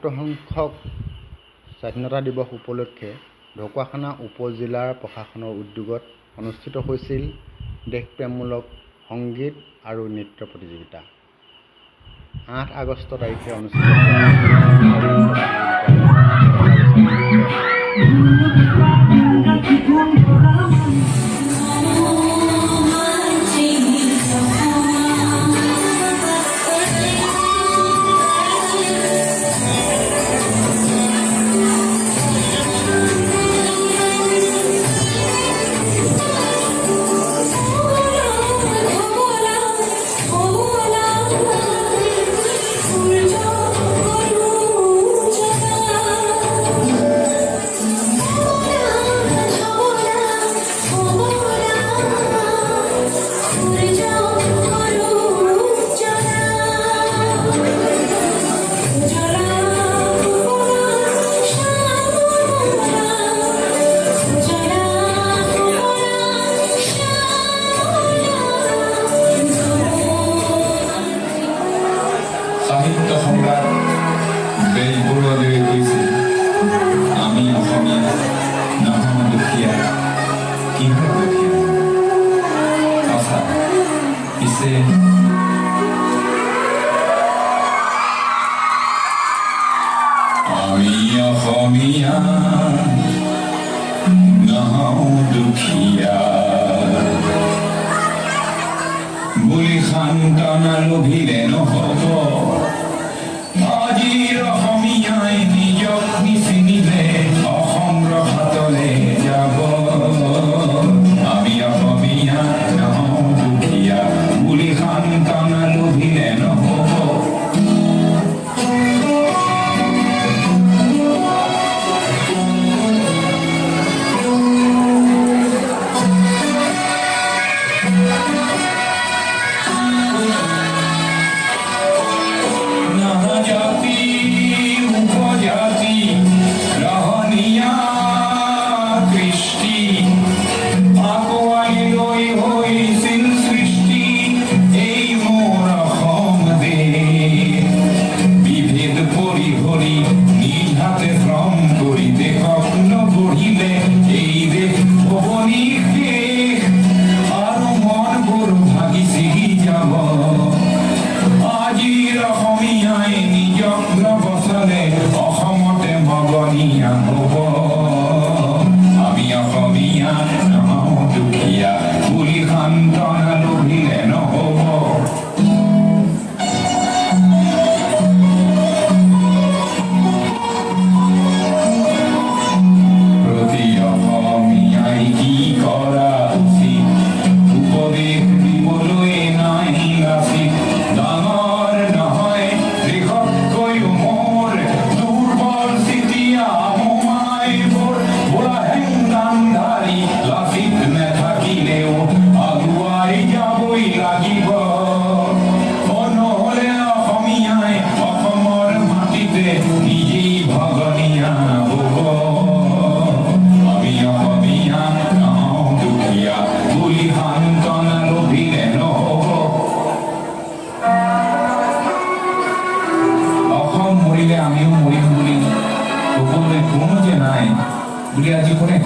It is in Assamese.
সংখ্যক স্বাধীনতা দিৱস উপলক্ষে ঢকুৱাখানা উপ-জিলাৰ প্ৰশাসনৰ উদ্যোগত অনুষ্ঠিত হৈছিল দেশপ্ৰেমমূলক সংগীত আৰু নৃত্য প্ৰতিযোগিতা। 8 আগষ্ট তাৰিখে অনুষ্ঠিত সাহিত্য সম্ৰাট বেজবৰুৱাদেৱে কৈছিল, আমি অসমীয়া নহওঁ দুখীয়া, কিহৰ দুখীয়া? সঁচা। পিছে আমি অসমীয়া নহওঁ দুখীয়া বুলি সান্তনা লভিলে নহ'ব। আজিৰ অসমীয়াই নিজক নিচিনিলে অসম ৰসাতলে যাব। আমি অসমীয়া নহওঁ দুখীয়া বুলি সান্তনা লভিলে নহ'ব। অসমতে মগনীয়া হ'ব। আমি অসমীয়া নহওঁ দুখীয়া বুলি সান্তনা লভিলে নহ'ব। প্ৰতি অসমীয়াই কি কৰা উচিত উপদেশ দিবলৈ নাই লাচিত। ডাঙৰ নহয় দেশতকৈও মোৰ দুৰ্বল চিতিয়া মোমাইবোৰ বুঢ়া হেংদামধাৰী লাচিত নাথাকিলেও আগুৱাই যাবই লাগিব। নহ'লে অসমীয়াই অসমৰ মাটিতে নিজেই ভগনীয়া হ'ব। আমি অসমীয়া নহওঁ দুখীয়া বুলি সান্তনা লভিলে নহ'ব। অসম মৰিলে আমিও মৰিম বুলি ক'বলৈ কোনো যে নাই বুলি আজি কোনে